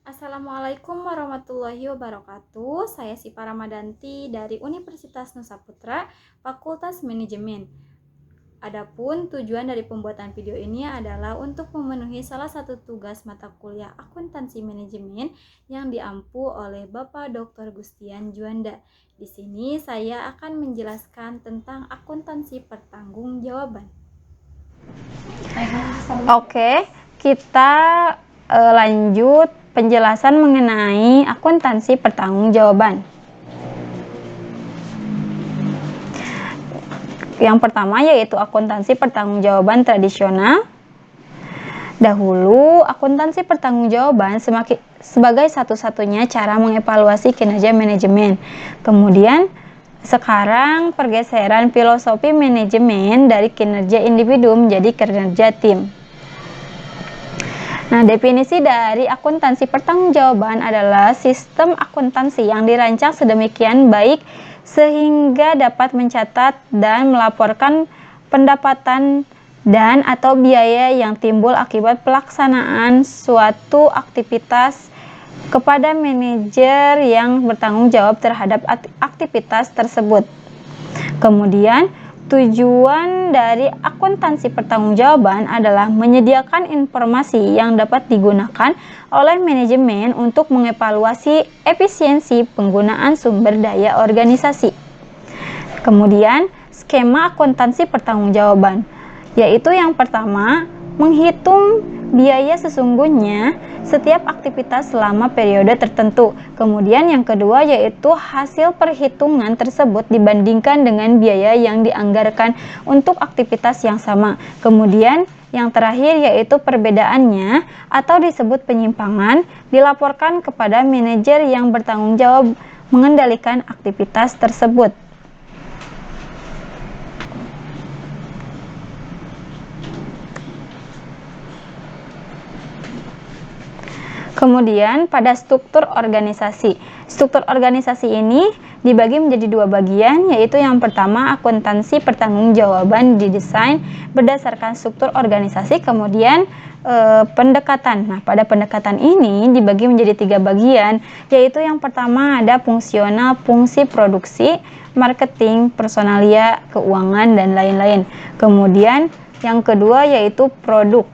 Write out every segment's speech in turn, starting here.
Assalamualaikum warahmatullahi wabarakatuh. Saya Sipa Ramadanti dari Universitas Nusa Putra, Fakultas Manajemen. Adapun tujuan dari pembuatan video ini adalah untuk memenuhi salah satu tugas mata kuliah akuntansi manajemen yang diampu oleh Bapak Dr. Gustian Juanda. Di sini saya akan menjelaskan tentang akuntansi pertanggungjawaban. Oke, kita lanjut penjelasan mengenai akuntansi pertanggungjawaban. Yang pertama yaitu akuntansi pertanggungjawaban tradisional. Dahulu, akuntansi pertanggungjawaban sebagai satu-satunya cara mengevaluasi kinerja manajemen. Kemudian, sekarang pergeseran filosofi manajemen dari kinerja individu menjadi kinerja tim. Nah, definisi dari akuntansi pertanggungjawaban adalah sistem akuntansi yang dirancang sedemikian baik sehingga dapat mencatat dan melaporkan pendapatan dan atau biaya yang timbul akibat pelaksanaan suatu aktivitas kepada manajer yang bertanggung jawab terhadap aktivitas tersebut. Kemudian, tujuan dari akuntansi pertanggungjawaban adalah menyediakan informasi yang dapat digunakan oleh manajemen untuk mengevaluasi efisiensi penggunaan sumber daya organisasi. Kemudian, skema akuntansi pertanggungjawaban, yaitu yang pertama, menghitung biaya sesungguhnya setiap aktivitas selama periode tertentu. Kemudian yang kedua yaitu hasil perhitungan tersebut dibandingkan dengan biaya yang dianggarkan untuk aktivitas yang sama. Kemudian yang terakhir yaitu perbedaannya atau disebut penyimpangan dilaporkan kepada manajer yang bertanggung jawab mengendalikan aktivitas tersebut. Kemudian pada struktur organisasi. Struktur organisasi ini dibagi menjadi dua bagian, yaitu yang pertama akuntansi pertanggungjawaban didesain berdasarkan struktur organisasi, kemudian pendekatan. Nah, pada pendekatan ini dibagi menjadi tiga bagian, yaitu yang pertama ada fungsional, fungsi produksi, marketing, personalia, keuangan, dan lain-lain. Kemudian yang kedua yaitu produk,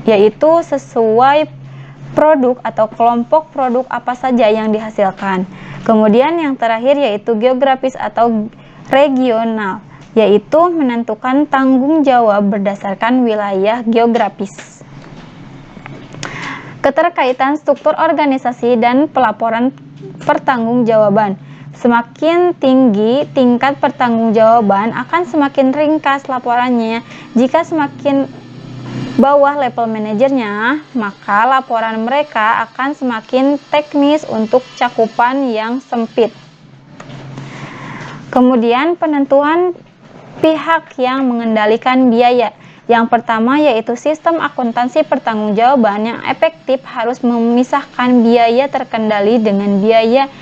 yaitu sesuai produk atau kelompok produk apa saja yang dihasilkan. Kemudian yang terakhir yaitu geografis atau regional, yaitu menentukan tanggung jawab berdasarkan wilayah geografis. Keterkaitan struktur organisasi dan pelaporan pertanggungjawaban. Semakin tinggi tingkat pertanggungjawaban akan semakin ringkas laporannya. Jika semakin bawah level manajernya, maka laporan mereka akan semakin teknis untuk cakupan yang sempit. Kemudian penentuan pihak yang mengendalikan biaya. Yang pertama yaitu sistem akuntansi pertanggungjawaban yang efektif harus memisahkan biaya terkendali dengan biaya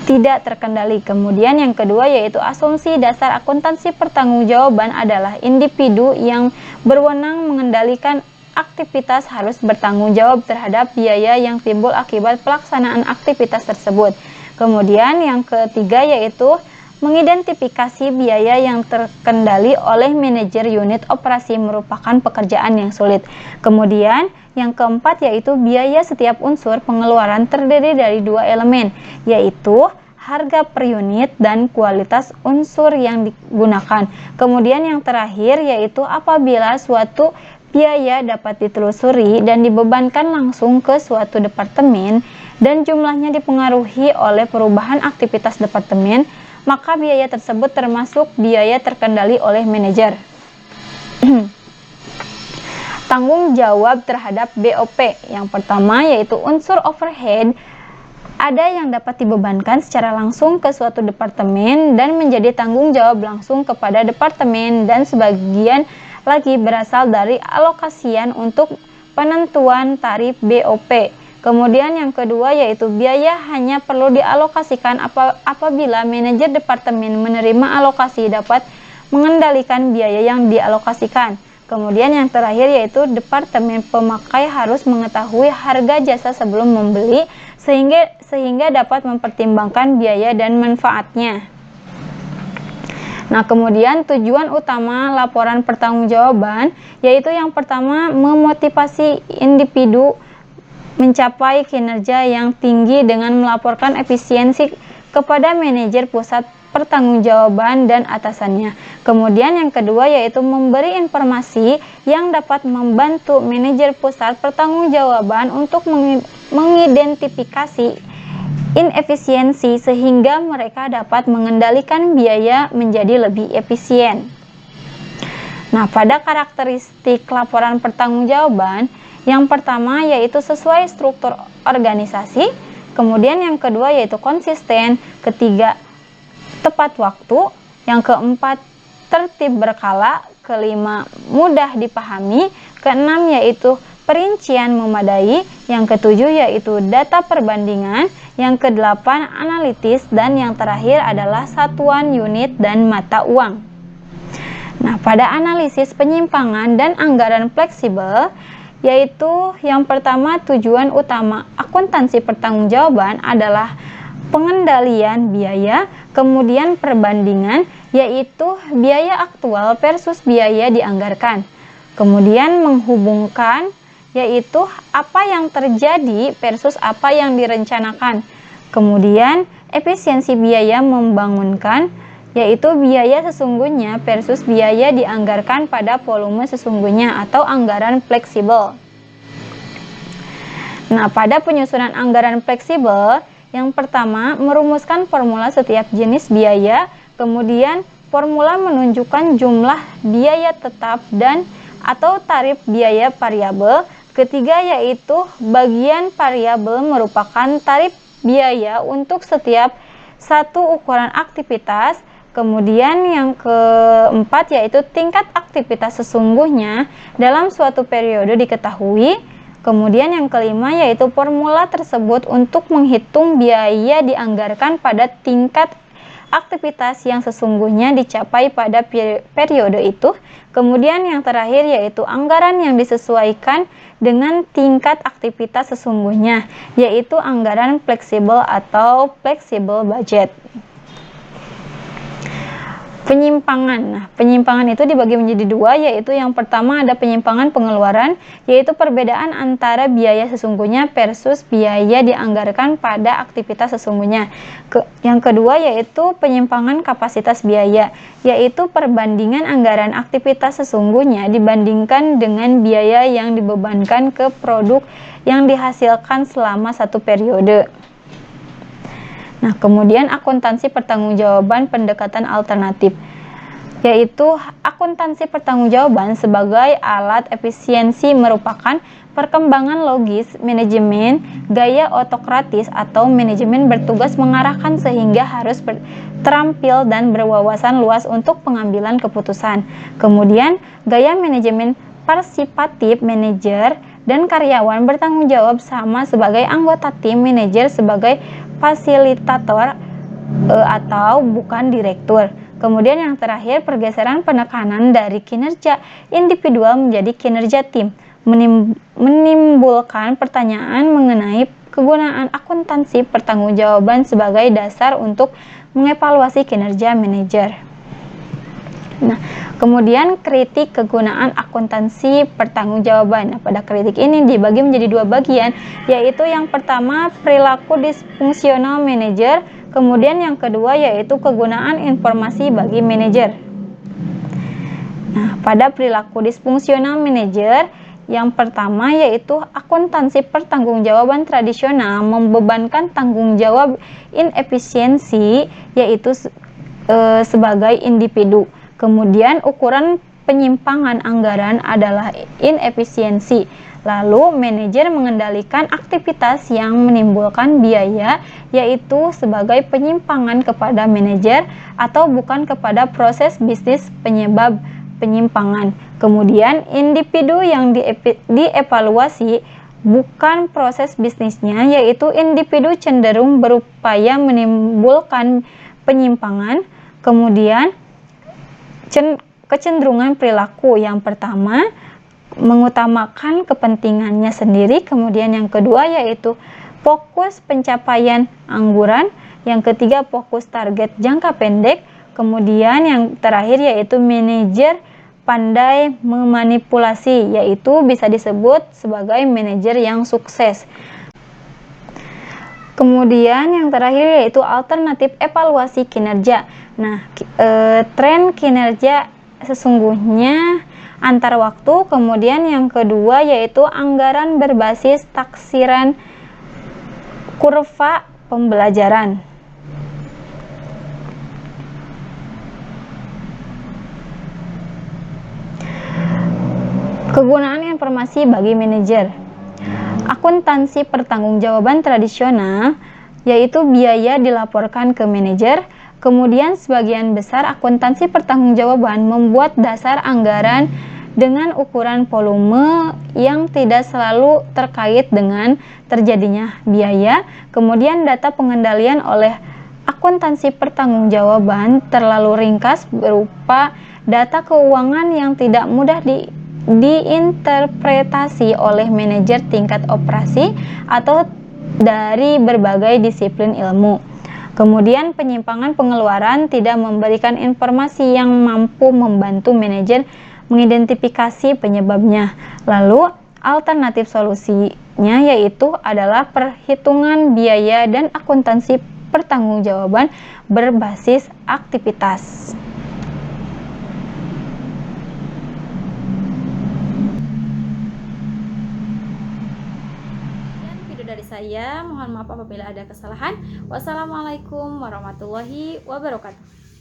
tidak terkendali. Kemudian yang kedua yaitu asumsi dasar akuntansi pertanggungjawaban adalah individu yang berwenang mengendalikan aktivitas harus bertanggung jawab terhadap biaya yang timbul akibat pelaksanaan aktivitas tersebut. Kemudian yang ketiga yaitu mengidentifikasi biaya yang terkendali oleh manajer unit operasi merupakan pekerjaan yang sulit. Kemudian yang keempat yaitu biaya setiap unsur pengeluaran terdiri dari dua elemen, yaitu harga per unit dan kualitas unsur yang digunakan. Kemudian yang terakhir yaitu apabila suatu biaya dapat ditelusuri dan dibebankan langsung ke suatu departemen dan jumlahnya dipengaruhi oleh perubahan aktivitas departemen, maka biaya tersebut termasuk biaya terkendali oleh manajer. Tanggung jawab terhadap BOP. Yang pertama yaitu unsur overhead. Ada yang dapat dibebankan secara langsung ke suatu departemen dan menjadi tanggung jawab langsung kepada departemen, dan sebagian lagi berasal dari alokasian untuk penentuan tarif BOP. Kemudian yang kedua yaitu biaya hanya perlu dialokasikan apabila manajer departemen menerima alokasi dapat mengendalikan biaya yang dialokasikan. Kemudian yang terakhir yaitu departemen pemakai harus mengetahui harga jasa sebelum membeli sehingga dapat mempertimbangkan biaya dan manfaatnya. Nah, kemudian tujuan utama laporan pertanggungjawaban yaitu yang pertama memotivasi individu mencapai kinerja yang tinggi dengan melaporkan efisiensi kepada manajer pusat pertanggungjawaban dan atasannya. Kemudian yang kedua yaitu memberi informasi yang dapat membantu manajer pusat pertanggungjawaban untuk mengidentifikasi inefisiensi sehingga mereka dapat mengendalikan biaya menjadi lebih efisien. Nah, pada karakteristik laporan pertanggungjawaban, yang pertama yaitu sesuai struktur organisasi, kemudian yang kedua yaitu konsisten, ketiga tepat waktu, yang keempat tertib berkala, kelima mudah dipahami, keenam yaitu perincian memadai, yang ketujuh yaitu data perbandingan, yang kedelapan analitis, dan yang terakhir adalah satuan unit dan mata uang. Nah, pada analisis penyimpangan dan anggaran fleksibel, yaitu yang pertama tujuan utama akuntansi pertanggungjawaban adalah pengendalian biaya, kemudian perbandingan yaitu biaya aktual versus biaya dianggarkan. Kemudian menghubungkan yaitu apa yang terjadi versus apa yang direncanakan. Kemudian efisiensi biaya membangunkan yaitu biaya sesungguhnya versus biaya dianggarkan pada volume sesungguhnya atau anggaran fleksibel. Nah, pada penyusunan anggaran fleksibel, yang pertama, merumuskan formula setiap jenis biaya, kemudian formula menunjukkan jumlah biaya tetap dan atau tarif biaya variabel. Ketiga yaitu bagian variabel merupakan tarif biaya untuk setiap satu ukuran aktivitas. Kemudian yang keempat yaitu tingkat aktivitas sesungguhnya dalam suatu periode diketahui. Kemudian yang kelima yaitu formula tersebut untuk menghitung biaya dianggarkan pada tingkat aktivitas yang sesungguhnya dicapai pada periode itu. Kemudian yang terakhir yaitu anggaran yang disesuaikan dengan tingkat aktivitas sesungguhnya, yaitu anggaran fleksibel atau flexible budget. Penyimpangan. Nah, penyimpangan itu dibagi menjadi dua, yaitu yang pertama ada penyimpangan pengeluaran, yaitu perbedaan antara biaya sesungguhnya versus biaya dianggarkan pada aktivitas sesungguhnya. Yang kedua yaitu penyimpangan kapasitas biaya, yaitu perbandingan anggaran aktivitas sesungguhnya dibandingkan dengan biaya yang dibebankan ke produk yang dihasilkan selama satu periode. Nah, kemudian akuntansi pertanggungjawaban pendekatan alternatif, yaitu akuntansi pertanggungjawaban sebagai alat efisiensi merupakan perkembangan logis manajemen gaya otokratis atau manajemen bertugas mengarahkan sehingga harus terampil dan berwawasan luas untuk pengambilan keputusan. Kemudian gaya manajemen partisipatif, manajer dan karyawan bertanggung jawab sama sebagai anggota tim, manajer sebagai fasilitator atau bukan direktur. Kemudian yang terakhir pergeseran penekanan dari kinerja individual menjadi kinerja tim, menimbulkan pertanyaan mengenai kegunaan akuntansi pertanggungjawaban sebagai dasar untuk mengevaluasi kinerja manajer. Nah, kemudian kritik kegunaan akuntansi pertanggungjawaban. Nah, pada kritik ini dibagi menjadi dua bagian, yaitu yang pertama perilaku disfungsional manajer, kemudian yang kedua yaitu kegunaan informasi bagi manajer. Nah, pada perilaku disfungsional manajer, yang pertama yaitu akuntansi pertanggungjawaban tradisional membebankan tanggung jawab inefisiensi yaitu sebagai individu. Kemudian ukuran penyimpangan anggaran adalah inefisiensi. Lalu manajer mengendalikan aktivitas yang menimbulkan biaya yaitu sebagai penyimpangan kepada manajer atau bukan kepada proses bisnis penyebab penyimpangan. Kemudian individu yang dievaluasi bukan proses bisnisnya, yaitu individu cenderung berupaya menimbulkan penyimpangan. Kemudian kecenderungan perilaku. Yang pertama, mengutamakan kepentingannya sendiri. Kemudian yang kedua yaitu fokus pencapaian angguran. Yang ketiga, fokus target jangka pendek. Kemudian yang terakhir yaitu manajer pandai memanipulasi, yaitu bisa disebut sebagai manajer yang sukses. Kemudian yang terakhir yaitu alternatif evaluasi kinerja. Nah, tren kinerja sesungguhnya antar waktu. Kemudian yang kedua yaitu anggaran berbasis taksiran kurva pembelajaran. Kegunaan informasi bagi manajer. Akuntansi pertanggungjawaban tradisional yaitu biaya dilaporkan ke manajer. Kemudian sebagian besar akuntansi pertanggungjawaban membuat dasar anggaran dengan ukuran volume yang tidak selalu terkait dengan terjadinya biaya. Kemudian data pengendalian oleh akuntansi pertanggungjawaban terlalu ringkas berupa data keuangan yang tidak mudah diinterpretasi oleh manajer tingkat operasi atau dari berbagai disiplin ilmu. Kemudian penyimpangan pengeluaran tidak memberikan informasi yang mampu membantu manajer mengidentifikasi penyebabnya. Lalu alternatif solusinya yaitu adalah perhitungan biaya dan akuntansi pertanggungjawaban berbasis aktivitas. Dari saya, mohon maaf apabila ada kesalahan. Wassalamualaikum warahmatullahi wabarakatuh.